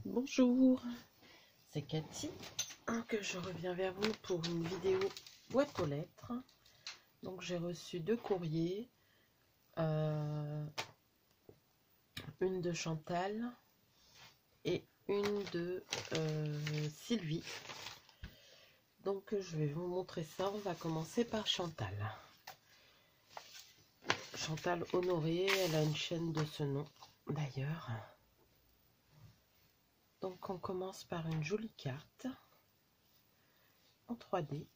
Bonjour, c'est Cathy que je reviens vers vous pour une vidéo boîte aux lettres. Donc j'ai reçu 2 courriers, une de Chantal et une de Sylvie. Donc je vais vous montrer ça. On va commencer par Chantal. Chantal Honoré, elle a une chaîne de ce nom d'ailleurs. Donc on commence par une jolie carte en 3D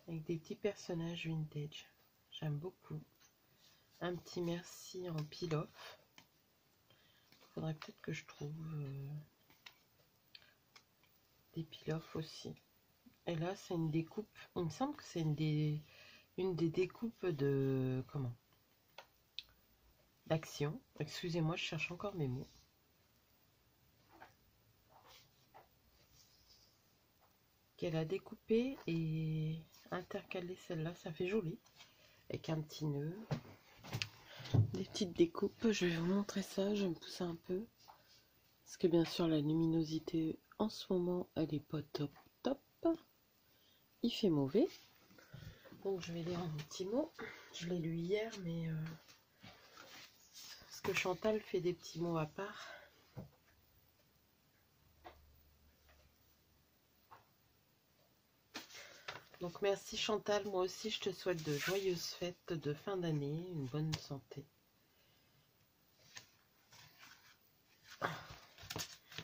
avec des petits personnages vintage. J'aime beaucoup. Un petit merci en peel-off. Il faudrait peut-être que je trouve des peel-off aussi. Et là c'est une découpe. Il me semble que c'est une des découpes de d'action. Excusez-moi, je cherche encore mes mots. Qu'elle a découpé et intercalé celle-là, ça fait joli, avec un petit nœud, des petites découpes. Je vais vous montrer ça, je vais me pousser un peu, parce que bien sûr la luminosité en ce moment elle est pas top, il fait mauvais, donc je vais lire un petit mot. Je l'ai lu hier, mais parce que Chantal fait des petits mots à part. Donc merci Chantal, moi aussi je te souhaite de joyeuses fêtes de fin d'année, une bonne santé.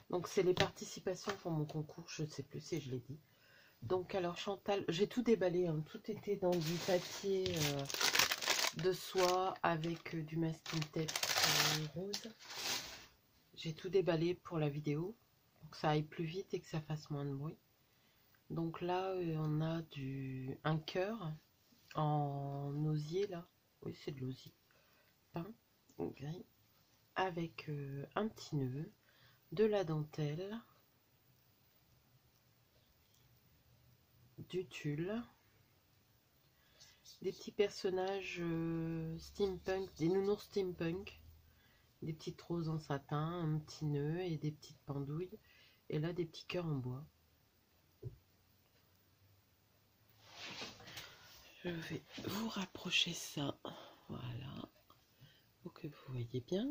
Donc c'est les participations pour mon concours, je ne sais plus si je l'ai dit. Donc alors Chantal, j'ai tout déballé, hein, tout était dans du papier de soie avec du masking tape rose. J'ai tout déballé pour la vidéo, pour que ça aille plus vite et que ça fasse moins de bruit. Donc là, on a un cœur en osier, là. Oui, c'est de l'osier. Peint, gris, avec un petit nœud, de la dentelle, du tulle, des petits personnages steampunk, des nounours steampunk, des petites roses en satin, un petit nœud et des petites pendouilles. Et là, des petits cœurs en bois. Je vais vous rapprocher ça, voilà, pour que vous voyez bien.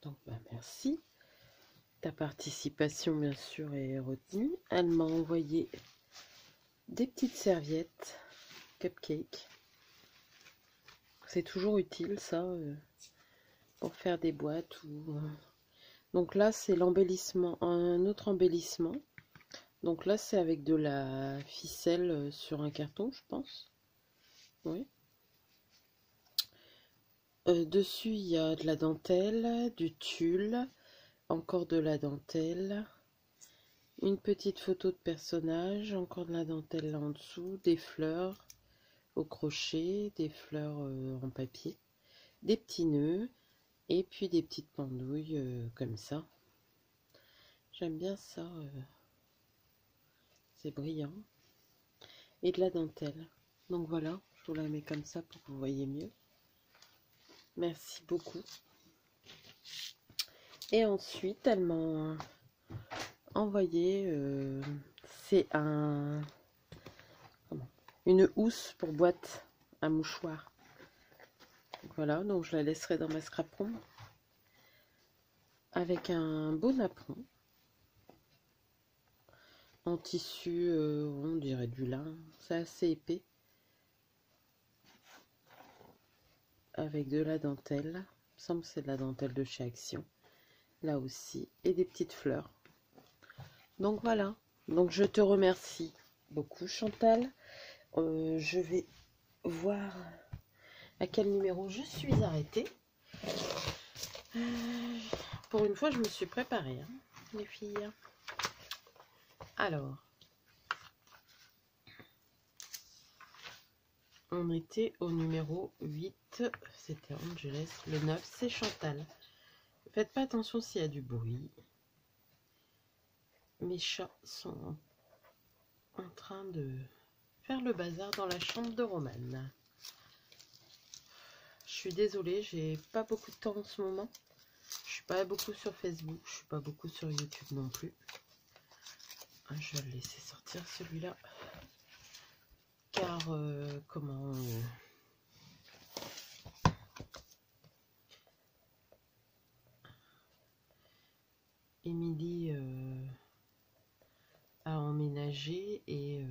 Donc, merci. Ta participation, bien sûr, est retenue. Elle m'a envoyé des petites serviettes cupcake. C'est toujours utile, ça, pour faire des boîtes. Donc là, c'est l'embellissement, un autre embellissement. Donc là, c'est avec de la ficelle sur un carton, je pense. Oui. Dessus, il y a de la dentelle, du tulle, encore de la dentelle, une petite photo de personnage, encore de la dentelle là en dessous, des fleurs au crochet, des fleurs en papier, des petits nœuds et puis des petites pendouilles comme ça. J'aime bien ça, c'est brillant. Et de la dentelle. Donc voilà, je vous la mets comme ça pour que vous voyez mieux. Merci beaucoup. Et ensuite, elle m'a envoyé, c'est une housse pour boîte à mouchoir. Donc voilà, donc je la laisserai dans ma scrap room avec un beau napperon en tissu, on dirait du lin, c'est assez épais, avec de la dentelle. Il me semble que c'est de la dentelle de chez Action, là aussi, et des petites fleurs. Donc voilà, donc je te remercie beaucoup Chantal. Je vais voir à quel numéro je suis arrêtée. Pour une fois, je me suis préparée, hein, les filles. Alors, on était au numéro 8, c'était Angeles. Le 9, c'est Chantal. Faites pas attention s'il y a du bruit. Mes chats sont en train de faire le bazar dans la chambre de Romane. Je suis désolée, j'ai pas beaucoup de temps en ce moment. Je suis pas beaucoup sur Facebook, je suis pas beaucoup sur YouTube non plus. Je vais le laisser sortir celui-là. Car, comment... Émilie a emménagé et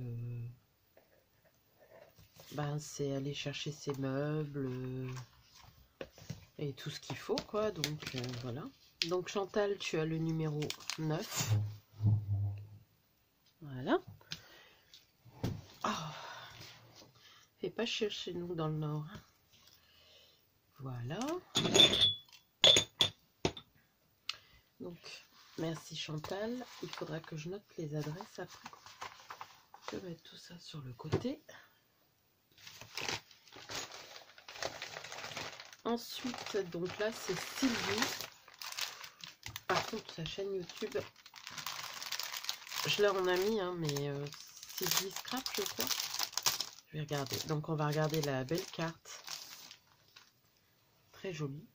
ben, c'est aller chercher ses meubles et tout ce qu'il faut, quoi. Donc, voilà. Donc, Chantal, tu as le numéro 9. Voilà. Oh, fait pas chier chez nous dans le Nord. Voilà. Donc, merci Chantal. Il faudra que je note les adresses après. Je vais mettre tout ça sur le côté. Ensuite, donc là, c'est Sylvie. Par contre, sa chaîne YouTube, je l'en ai mis, hein, mais Sylvie Scrap, je crois. Je vais regarder. Donc, on va regarder la belle carte. Très jolie.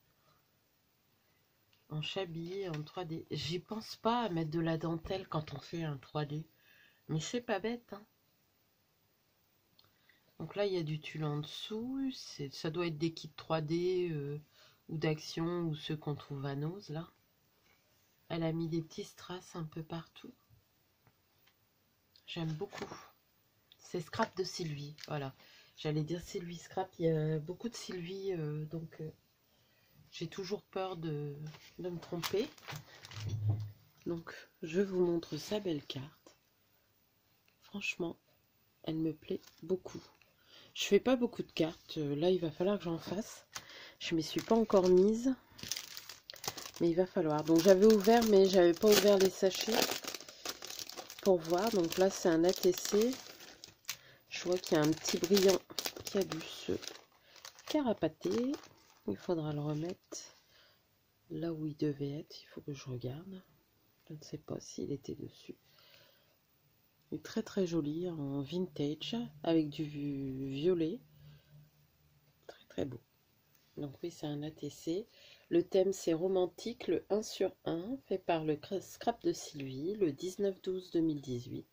En chablis, en 3D. J'y pense pas à mettre de la dentelle quand on fait un 3D. Mais c'est pas bête, hein. Donc là, il y a du tulle en dessous. Ça doit être des kits 3D ou d'action ou ceux qu'on trouve à Nose, là. Elle a mis des petits strass un peu partout. J'aime beaucoup. C'est Scrap de Sylvie, voilà. J'allais dire Sylvie Scrap, il y a beaucoup de Sylvie, donc j'ai toujours peur de me tromper. Donc, je vous montre sa belle carte. Franchement, elle me plaît beaucoup. Je fais pas beaucoup de cartes. Là, il va falloir que j'en fasse. Je ne m'y suis pas encore mise. Mais il va falloir. Donc, j'avais ouvert, mais j'avais pas ouvert les sachets pour voir. Donc là, c'est un ATC. Je vois qu'il y a un petit brillant qui a dû se carapater. Il faudra le remettre là où il devait être. Il faut que je regarde. Je ne sais pas s'il était dessus. Il est très très joli en vintage avec du violet. Très très beau. Donc oui, c'est un ATC. Le thème c'est romantique, le 1 sur 1, fait par le Scrap de Sylvie, le 19-12-2018.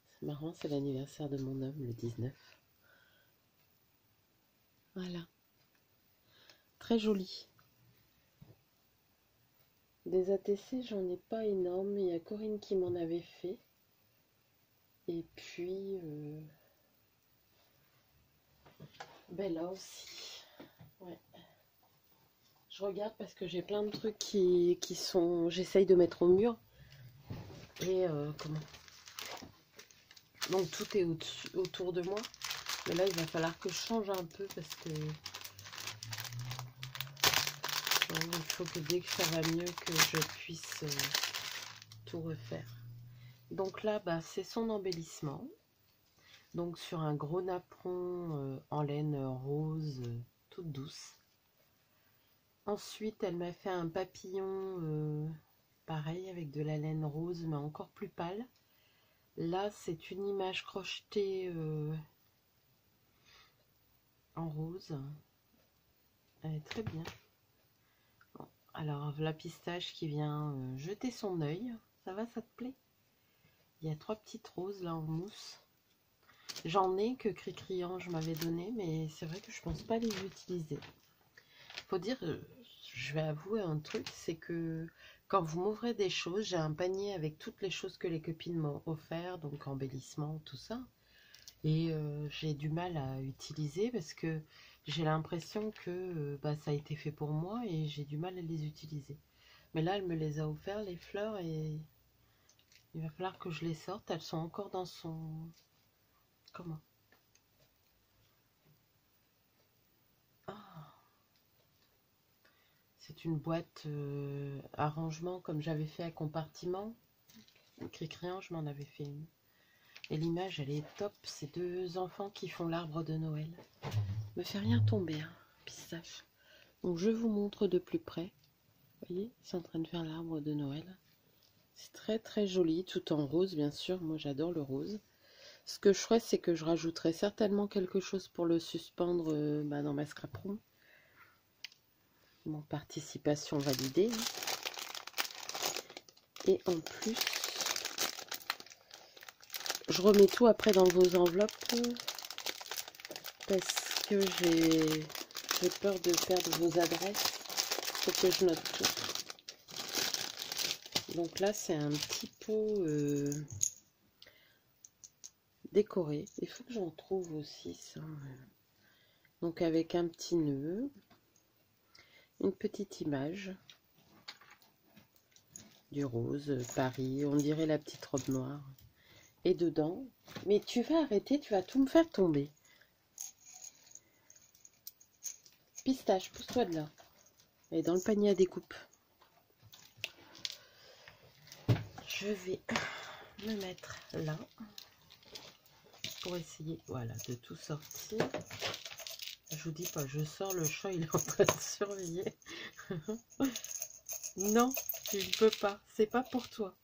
C'est marrant, c'est l'anniversaire de mon homme, le 19. Voilà. Très joli. Des ATC, j'en ai pas énorme. Il y a Corinne qui m'en avait fait. Et puis, ben là aussi. Ouais. Je regarde parce que j'ai plein de trucs qui sont... J'essaye de mettre au mur. Et comment... Donc tout est autour de moi. Mais là, il va falloir que je change un peu parce que... il faut que dès que ça va mieux, que je puisse tout refaire. Donc là, bah, c'est son embellissement. Donc sur un gros napperon en laine rose, toute douce. Ensuite, elle m'a fait un papillon, pareil, avec de la laine rose, mais encore plus pâle. Là, c'est une image crochetée en rose. Elle est très bien. Bon, alors, la pistache qui vient jeter son œil. Ça va, ça te plaît? Il y a 3 petites roses là en mousse. J'en ai que Cri-Criange m'avait donné, mais c'est vrai que je pense pas les utiliser. Faut dire, je vais avouer un truc, c'est que quand vous m'ouvrez des choses, j'ai un panier avec toutes les choses que les copines m'ont offert, donc embellissement, tout ça. Et j'ai du mal à utiliser parce que j'ai l'impression que bah, ça a été fait pour moi et j'ai du mal à les utiliser. Mais là, elle me les a offert, les fleurs, et il va falloir que je les sorte. Elles sont encore dans son... Comment? Ah, c'est une boîte arrangement comme j'avais fait à compartiment. Cri-Criange, je m'en avais fait une. Et l'image, elle est top. C'est 2 enfants qui font l'arbre de Noël. Me fait rien tomber, hein, pistache. Donc je vous montre de plus près. Vous voyez, c'est en train de faire l'arbre de Noël. C'est très très joli, tout en rose bien sûr. Moi j'adore le rose. Ce que je ferais, c'est que je rajouterais certainement quelque chose pour le suspendre bah, dans ma scrap room. Mon participation validée. Et en plus, je remets tout après dans vos enveloppes parce que j'ai peur de perdre vos adresses. Faut que je note tout. Donc là, c'est un petit pot décoré. Il faut que j'en trouve aussi ça. Donc avec un petit nœud, une petite image du rose, Paris, on dirait la petite robe noire. Et dedans, mais tu vas arrêter, tu vas tout me faire tomber. Pistache, pousse-toi de là. Et dans le panier à découpe. Je vais me mettre là pour essayer, voilà, de tout sortir. Je vous dis pas, je sors, le chat il est en train de surveiller. Non, tu ne peux pas, c'est pas pour toi,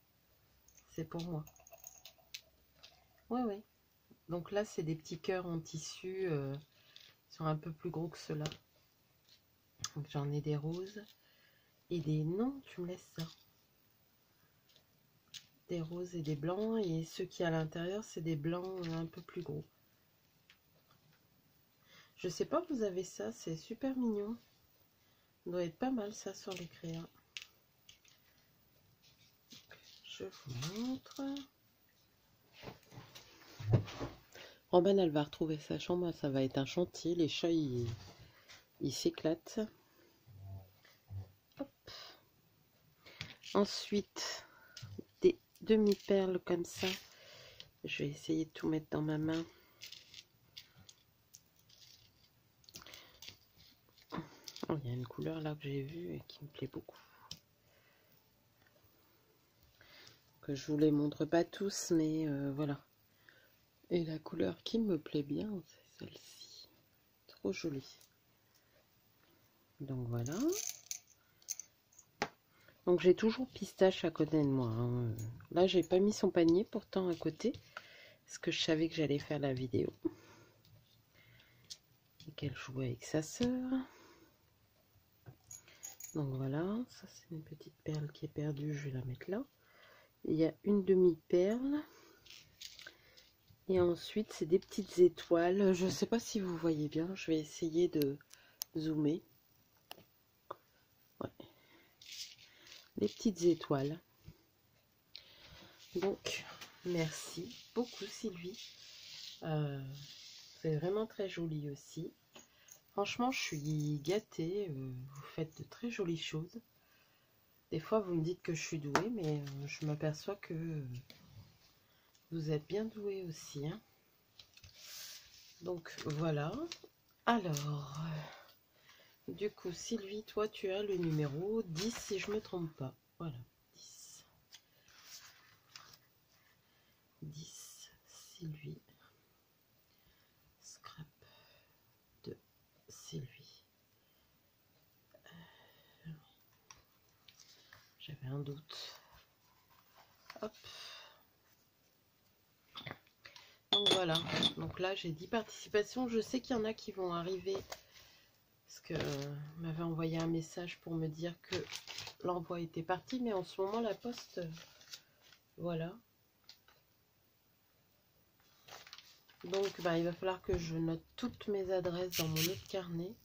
c'est pour moi. Ouais, ouais. Donc là, c'est des petits cœurs en tissu, ils sont un peu plus gros que ceux-là. Donc j'en ai des roses et des... Non, tu me laisses ça. Des roses et des blancs, et ceux qui à l'intérieur, c'est des blancs un peu plus gros. Je sais pas, vous avez ça, c'est super mignon. Ça doit être pas mal ça sur les crayons. Je vous montre. Robin, elle va retrouver sa chambre, ça va être un chantier. Les chats, ils s'éclatent. Ensuite, des demi-perles comme ça. Je vais essayer de tout mettre dans ma main. Oh, il y a une couleur là que j'ai vue et qui me plaît beaucoup. Que je vous les montre pas tous, mais voilà. Et la couleur qui me plaît bien, c'est celle-ci. Trop jolie. Donc voilà. Donc j'ai toujours Pistache à côté de moi. Hein. Là, j'ai pas mis son panier pourtant à côté. Parce que je savais que j'allais faire la vidéo. Et qu'elle jouait avec sa sœur. Donc voilà. Ça, c'est une petite perle qui est perdue. Je vais la mettre là. Il y a une demi-perle. Et ensuite, c'est des petites étoiles. Je ne sais pas si vous voyez bien. Je vais essayer de zoomer. Ouais. Les petites étoiles. Donc, merci beaucoup Sylvie. C'est vraiment très joli aussi. Franchement, je suis gâtée. Vous faites de très jolies choses. Des fois, vous me dites que je suis douée, mais je m'aperçois que vous êtes bien douée aussi. Hein. Donc, voilà. Alors, du coup, Sylvie, toi, tu as le numéro 10, si je ne me trompe pas. Voilà, 10. 10, Sylvie. Scrap de Sylvie. J'avais un doute. Hop. Donc voilà. Donc là, j'ai 10 participations. Je sais qu'il y en a qui vont arriver. Parce que m'avait envoyé un message pour me dire que l'envoi était parti. Mais en ce moment, la poste... voilà. Donc, bah, il va falloir que je note toutes mes adresses dans mon autre carnet.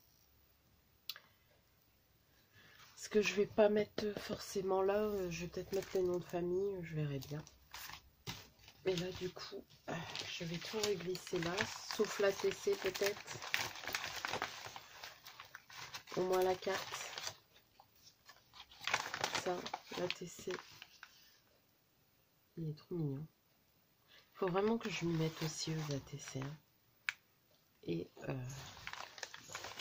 Ce que je vais pas mettre forcément là, je vais peut-être mettre les noms de famille, je verrai bien. Et là, du coup, je vais tout reglisser là, sauf la TC peut-être. Au moins la carte. Ça, la TC. Il est trop mignon. Il faut vraiment que je m'y mette aussi aux ATC. Hein. Et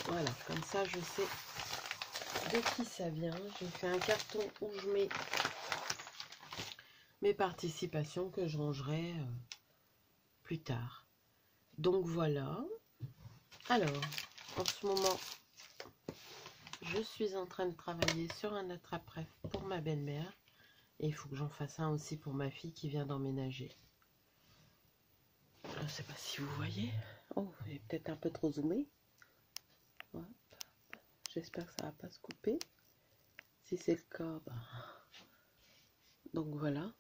voilà, comme ça je sais de qui ça vient. J'ai fait un carton où je mets mes participations que je rangerai plus tard. Donc voilà. Alors, en ce moment, je suis en train de travailler sur un attrape-rêve pour ma belle-mère. Et il faut que j'en fasse un aussi pour ma fille qui vient d'emménager. Je ne sais pas si vous voyez. Oh, il est peut-être un peu trop zoomé. Ouais. j'espère que ça va pas se couper. Si c'est le cas, bah... donc voilà.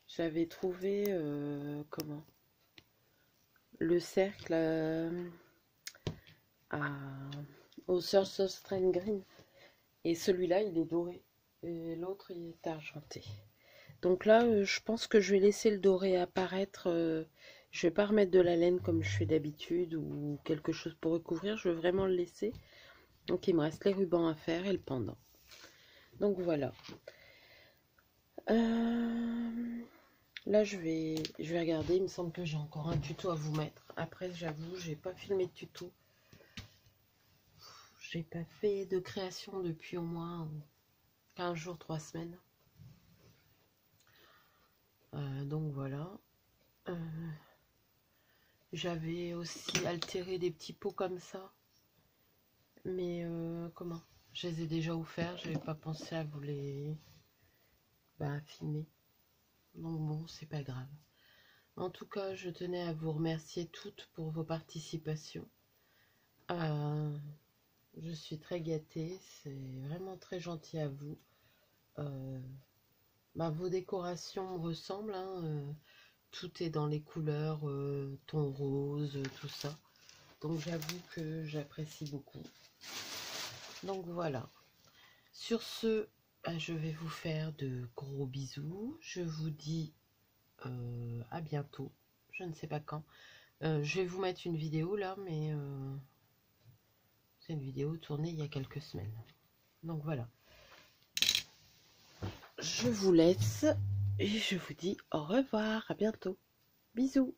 J'avais trouvé comment le cercle au Source Strain Green, et celui-là il est doré et l'autre il est argenté. Donc là je pense que je vais laisser le doré apparaître. Je vais pas remettre de la laine comme je fais d'habitude ou quelque chose pour recouvrir, je veux vraiment le laisser. Donc il me reste les rubans à faire et le pendant. Donc voilà. Là je vais regarder, il me semble que j'ai encore un tuto à vous mettre. Après j'avoue, j'ai pas filmé de tuto. J'ai pas fait de création depuis au moins 15 jours, 3 semaines. Donc voilà. J'avais aussi altéré des petits pots comme ça. Mais comment? Je les ai déjà offerts, j'avais pas pensé à vous les filmer. Donc bon, c'est pas grave. En tout cas, je tenais à vous remercier toutes pour vos participations. Je suis très gâtée, c'est vraiment très gentil à vous. Vos décorations me ressemblent, hein, tout est dans les couleurs, ton rose, tout ça. Donc j'avoue que j'apprécie beaucoup. Donc voilà. Sur ce, je vais vous faire de gros bisous. Je vous dis à bientôt. Je ne sais pas quand. Je vais vous mettre une vidéo là, mais c'est une vidéo tournée il y a quelques semaines. Donc voilà. Je vous laisse et je vous dis au revoir, à bientôt. Bisous.